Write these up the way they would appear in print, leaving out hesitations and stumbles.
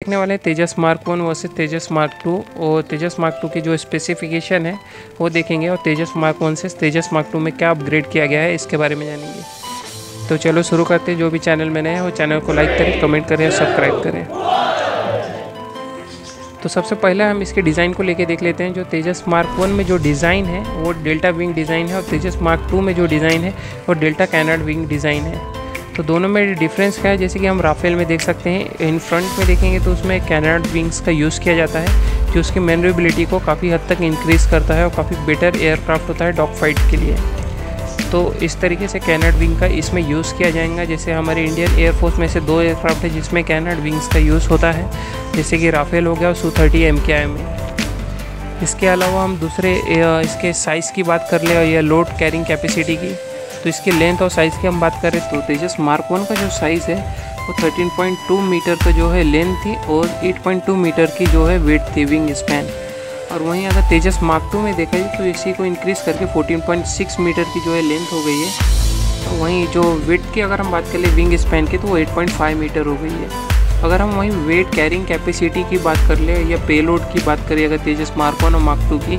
देखने वाले हैं तेजस मार्क 1 वर्सेस तेजस मार्क 2। और तेजस मार्क 2 की जो स्पेसिफिकेशन है वो देखेंगे, और तेजस मार्क 1 से तेजस मार्क 2 में क्या अपग्रेड किया गया है इसके बारे में जानेंगे। तो चलो शुरू करते हैं। जो भी चैनल में नए हैं वो चैनल को लाइक करें, कमेंट करें और सब्सक्राइब करें। तो सबसे पहले हम इसके डिज़ाइन को लेके देख लेते हैं। जो तेजस मार्क 1 में जो डिज़ाइन है वो डेल्टा विंग डिज़ाइन है, और तेजस मार्क 2 में जो डिज़ाइन है वो डेल्टा कैनार्ड विंग डिज़ाइन है। तो दोनों में डिफरेंस क्या है, जैसे कि हम राफेल में देख सकते हैं, इन फ्रंट में देखेंगे तो उसमें कैनार्ड विंग्स का यूज़ किया जाता है, जो उसकी मैन्यूरेबिलिटी को काफ़ी हद तक इंक्रीज़ करता है और काफ़ी बेटर एयरक्राफ्ट होता है डॉग फाइट के लिए। तो इस तरीके से कैनार्ड विंग का इसमें यूज़ किया जाएगा। जैसे हमारे इंडियन एयरफोर्स में से 2 एयरक्राफ्ट है जिसमें कैनार्ड विंग्स का यूज़ होता है, जैसे कि राफेल हो गया और Su-30 MKI में। इसके अलावा हम दूसरे इसके साइज़ की बात कर ले या लोड कैरिंग कैपेसिटी की, तो इसकी लेंथ और साइज़ की हम बात करें तो तेजस मार्क 1 का जो साइज़ है वो 13.2 मीटर का जो है लेंथ थी और 8.2 मीटर की जो है वेट थी विंग स्पैन। और वहीं अगर तेजस मार्क 2 में देखा जाए तो इसी को इंक्रीज़ करके 14.6 मीटर की जो है लेंथ हो गई है। तो वहीं जो वेट की अगर हम बात कर ले विंग स्पैन की तो वो 8.5 मीटर हो गई है। अगर हम वहीं वेट कैरिंग कैपेसिटी की बात कर ले या पेलोड की बात करें अगर तेजस मार्क 1 और मार्क 2 की,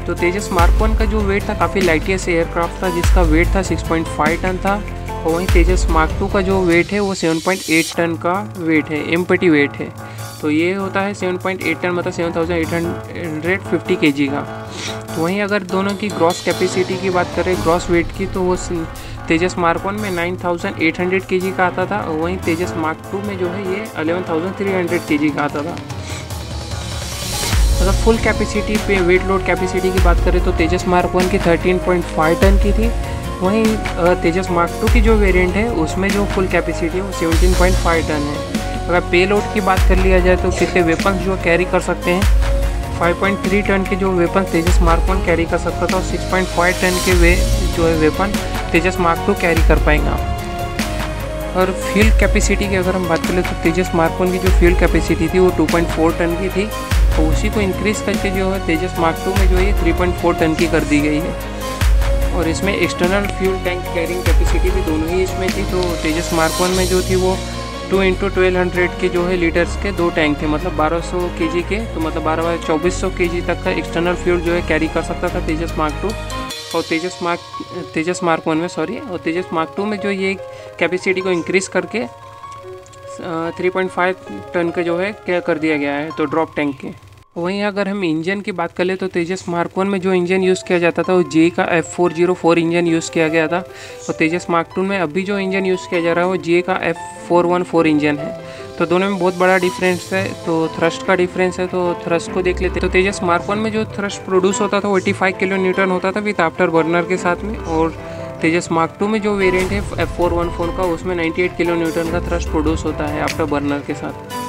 तो तेजस मार्क 1 का जो वेट था काफ़ी लाइटियस्ट एयरक्राफ्ट था जिसका वेट था 6.5 टन था। और वहीं तेजस मार्क 2 का जो वेट है वो 7.8 टन का वेट है, एम्पटी वेट है। तो ये होता है 7.8 टन मतलब 7850 kg का। तो वहीं अगर दोनों की ग्रॉस कैपेसिटी की बात करें, ग्रॉस वेट की, तो वो तेजस मार्क 1 में 9800 kg का आता था, और वहीं तेजस मार्क 2 में जो है ये 11300 kg का आता था। अगर फुल कैपेसिटी पे वेट लोड कैपेसिटी की बात करें तो तेजस मार्क 1 की 13.5 टन की थी। वहीं तेजस मार्क 2 की जो वेरिएंट है उसमें जो फुल कैपेसिटी है वो 17.5 टन है। अगर पे लोड की बात कर लिया जाए तो कितने वेपन्स जो कैरी कर सकते हैं, 5.3 टन के जो वेपन तेजस मार्क 1 कैरी कर सकता था और 6.5 टन के जो है वेपन तेजस मार्क 2 कैरी कर पाएंगा। और फ्यूल कैपेसिटी की अगर हम बात करें तो तेजस मार्क 1 की जो फ्यूल कैपेसिटी थी वो 2.4 टन की थी, तो उसी को इंक्रीज़ करके जो है तेजस मार्क 2 में जो है 3.4 टन की कर दी गई है। और इसमें external fuel tank carrying capacity भी दोनों ही इसमें थी। तो तेजस मार्क 1 में जो थी वो 2 × 1200 के जो है लीटर्स के 2 टैंक थे, मतलब 1200 kg के, तो मतलब 2400 kg तक का एक्सटर्नल फ्यूल जो है कैरी कर सकता था तेजस मार्क 2। और तेजस मार्क 1 में और तेजस मार्क 2 में जो ये कैपेसिटी को इंक्रीज़ करके 3.5 टन का जो है क्या कर दिया गया है, तो ड्रॉप टैंक के। वहीं अगर हम इंजन की बात कर ले तो तेजस मार्क 1 में जो इंजन यूज़ किया जाता था वो GE का F404 इंजन यूज़ किया गया था, और तेजस मार्क 2 में अभी जो इंजन यूज़ किया जा रहा है वो GE का F414 इंजन है। तो दोनों में बहुत बड़ा डिफरेंस है। तो थ्रस्ट का डिफरेंस है, तो थ्रस्ट को देख लेते हैं। तो तेजस मार्क 1 में जो थ्रस्ट प्रोड्यूस होता था वो 85 किलो न्यूटन होता था विद आफ्टर बर्नर के साथ में, और तेजस मार्क 2 में जो वेरिएंट है F414 का उसमें 98 किलो न्यूटन का थ्रस्ट प्रोड्यूस होता है आफ्टर बर्नर के साथ।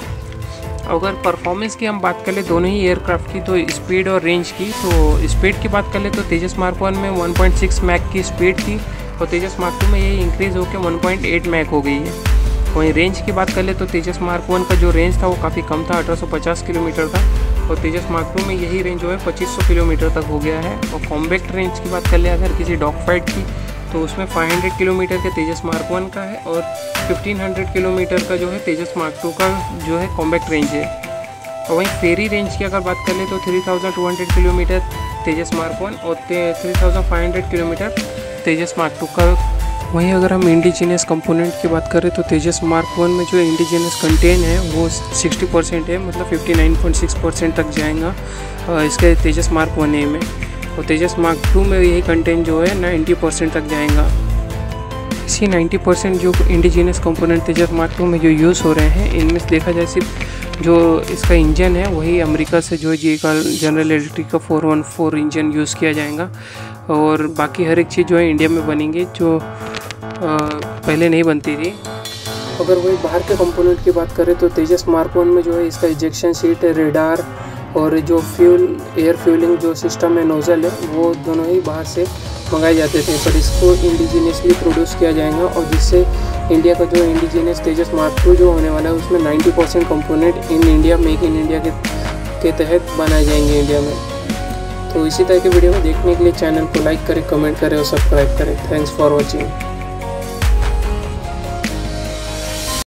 अगर परफॉर्मेंस की हम बात कर ले दोनों ही एयरक्राफ्ट की, तो स्पीड और रेंज की, तो स्पीड की बात कर ले तो तेजस मार्क 1 में 1.6 मैक की स्पीड थी, और तेजस मार्क 2 में ये इंक्रीज़ होकर 1.8 मैक हो गई है। वहीं रेंज की बात कर ले तो तेजस मार्क 1 का जो रेंज था वो काफ़ी कम था, 1850 किलोमीटर था, और तेजस मार्क 2 में यही रेंज जो है 2500 किलोमीटर तक हो गया है। और कॉम्बैक्ट रेंज की बात कर ले अगर किसी डॉग फाइट की, तो उसमें 500 किलोमीटर के तेजस मार्क 1 का है, और 1500 किलोमीटर का जो है तेजस मार्क 2 का जो है कॉम्बैक्ट रेंज है। और वहीं फेरी रेंज की अगर बात कर ले तो 3200 किलोमीटर तेजस मार्क 1 और 3500 किलोमीटर तेजस मार्क 2 का। वहीं अगर हम इंडिजीनियस कंपोनेंट की बात करें तो तेजस मार्क 1 में जो इंडिजीनियस कंटेंट है वो 60% है, मतलब 59.6% तक जाएगा इसके तेजस मार्क 1A में, और तेजस मार्क 2 में यही कंटेंट जो है 90% तक जाएगा। इसी 90% जो इंडिजीनियस कंपोनेंट तेजस मार्क 2 में जो यूज़ हो रहे हैं, इनमें से देखा जाए सिर्फ जो इसका इंजन है वही अमेरिका से जो GE का जनरल इलेक्ट्रिक का 414 इंजन यूज़ किया जाएगा, और बाकी हर एक चीज़ जो है इंडिया में बनेंगी जो पहले नहीं बनती थी। अगर वही बाहर के कंपोनेंट की बात करें तो तेजस मार्क 1 में जो है इसका इजेक्शन सीट, रेडार और जो एयर फ्यूलिंग जो सिस्टम है, नोज़ल है, वो दोनों ही बाहर से मंगाए जाते थे, पर इसको इंडिजीनियसली प्रोड्यूस किया जाएगा, और जिससे इंडिया का जो इंडिजीनियस तेजस मार्क 2 जो होने वाला है उसमें 90% component in India, make in India के तहत बनाए जाएंगे इंडिया में। तो इसी तरह के वीडियो को देखने के लिए चैनल को लाइक करें, कमेंट करें और सब्सक्राइब करें। Thanks for watching.